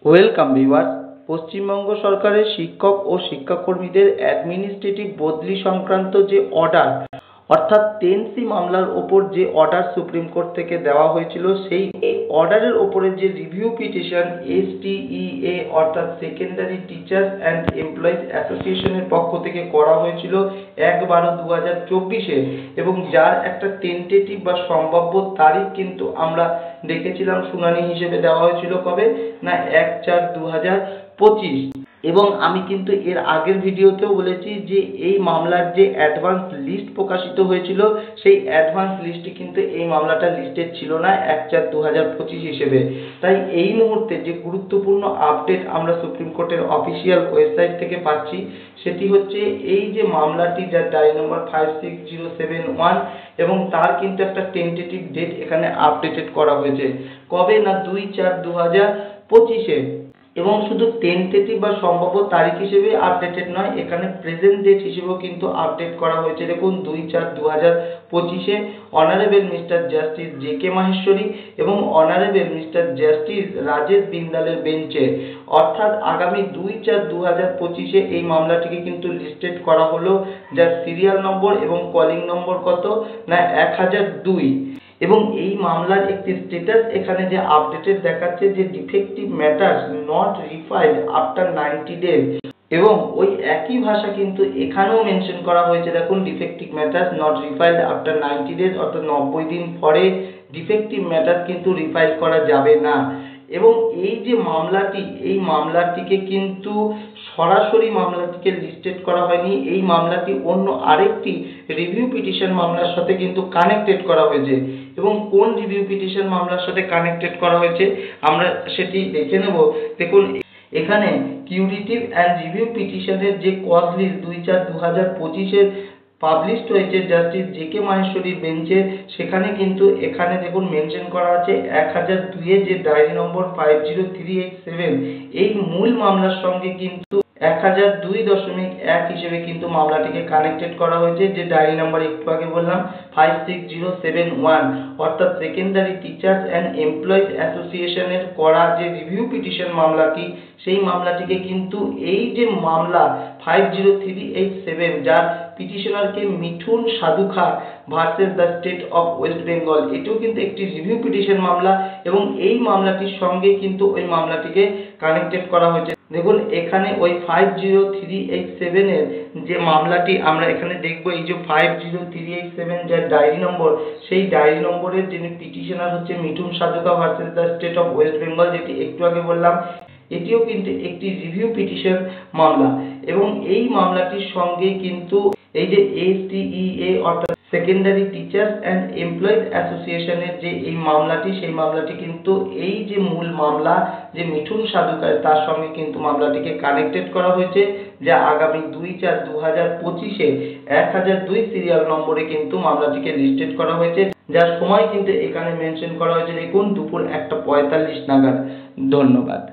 Welcome viewers. Paschimbanga সরকারের শিক্ষক ও শিক্ষাকর্মীদের administrative বদলি সংক্রান্ত যে অর্ডার অর্থাৎ 10C মামলার ওপর যে অর্ডার সুপ্রিম কোর্ট থেকে দেওয়া হয়েছিল, সেই অর্ডারের ওপরে যে রিভিউ পিটিশন STEA অর্থাৎ সেকেন্ডারি টিচার্স অ্যান্ড এমপ্লয়িজ অ্যাসোসিয়েশনের পক্ষ থেকে করা হয়েছিল 1/12/2024-এ, এবং যার একটা টেন্টেটিভ বা সম্ভাব্য তারিখ কিন্তু আমরা দেখেছিলাম শুনানি হিসেবে দেওয়া হয়েছিল কবে না 1/4/2025। এবং আমি কিন্তু এর আগের ভিডিওতেও বলেছি যে এই মামলার যে অ্যাডভান্স লিস্ট প্রকাশিত হয়েছিল, সেই অ্যাডভান্স লিস্টে কিন্তু এই মামলাটা লিস্টেড ছিল না 1/4/2025 হিসেবে। তাই এই মুহূর্তে যে গুরুত্বপূর্ণ আপডেট আমরা সুপ্রিম কোর্টের অফিসিয়াল ওয়েবসাইট থেকে পাচ্ছি, সেটি হচ্ছে এই যে মামলাটি, যার ডায়েরি নম্বর 56071, এবং তার কিন্তু একটা টেন্টেটিভ ডেট এখানে আপডেটেড করা হয়েছে কবে না 2/4/2025-এ। এবং শুধু টেন্টেটিভ বা সম্ভাব্য তারিখ হিসেবে আপডেটেড নয়, এখানে প্রেজেন্ট ডেট হিসেবেও কিন্তু আপডেট করা হয়েছে। দেখুন 2/4/2025-এ honourable mister justice JK Maheshwari এবং অনারেবল মিস্টার জাস্টিস রাজেশ বিন্দালের বেঞ্চে, অর্থাৎ আগামী 2/4/2025-এ এই মামলাটিকে কিন্তু লিস্টেড করা হলো, যার সিরিয়াল নম্বর এবং কলিং নম্বর কত না 1002। এবং এই মামলার একটি স্ট্যাটাস এখানে যে আপডেটেড দেখাচ্ছে যে defective matters not refiled after 90 days, এবং ওই একই ভাষা কিন্তু এখানেও মেনশন করা হয়েছে। দেখুন, defective matters not refiled after 90 days, অর্থাৎ 90 দিন পরে ডিফেক্টিভ ম্যাটার কিন্তু রিফাইল করা যাবে না। এবং এই যে মামলাটি, এই মামলাটিকে কিন্তু সরাসরি মামলাটিকে লিস্টেড করা হয়নি, এই মামলাটি অন্য আরেকটি রিভিউ পিটিশন মামলার সাথে কিন্তু কানেক্টেড করা হয়েছে। এবং কোন রিভিউ পিটিশন মামলার সাথে কানেক্টেড করা হয়েছে আমরা সেটি দেখে নেব। দেখুন, এখানে কিউরিটিভ অ্যান্ড রিভিউ পিটিশনের যে কজ লিস্ট 2/4/2025-এর পাবলিশড হয়েছে জাস্টিস JK মাহেশ্বরীর বেঞ্চে, সেখানে কিন্তু এখানে দেখুন মেনশন করা আছে 1002-এ যে ডায়েরি নম্বর 50387, এই মূল মামলার সঙ্গে কিন্তু 1002.1 হিসেবে কিন্তু মামলাটিকে কানেক্টেড করা হয়েছে, যে ডায়েরি নাম্বার একটু আগে বললাম 56071, অর্থাৎ সেকেন্ডারি টিচার্স অ্যান্ড এমপ্লয়িজ অ্যাসোসিয়েশনের করা যে রিভিউ পিটিশন মামলাটি, সেই মামলাটিকে কিন্তু এই যে মামলা 50387, যার পিটিশনারকে Mithun Sadhukha versus the state of West Bengal, এটিও কিন্তু একটি রিভিউ পিটিশন মামলা, এবং এই মামলাটির সঙ্গে কিন্তু ওই মামলাটিকে কানেক্টেড করা হয়েছে। দেখুন, এখানে ওই 50387-এর যে মামলাটি আমরা এখানে দেখব, এই যে 50387 যার ডায়েরি নম্বর, সেই ডায়েরি নম্বরের যিনি পিটিশনার হচ্ছে Mithun Sadhuka versus the state of West Bengal, যেটি একটু আগে বললাম, এটিও কিন্তু একটি রিভিউ পিটিশন মামলা। এবং এই মামলাটির সঙ্গে কিন্তু এই যে STEA অর্থাৎ সেকেন্ডারি টিচার্স অ্যান্ড এমপ্লয়িজ অ্যাসোসিয়েশনের যে এই মামলাটি, সেই মামলাটি কিন্তু এই যে মূল মামলা যে মিঠুন সাধুকার, তার সঙ্গে কিন্তু মামলাটিকে কানেক্টেড করা হয়েছে, যা আগামী 2/4/2025-এ 1002 সিরিয়াল নম্বরে কিন্তু মামলাটিকে লিস্টেড করা হয়েছে, যার সময় কিন্তু এখানে মেনশন করা হয়েছে দেখুন দুপুর 1:45 নাগাদ। ধন্যবাদ।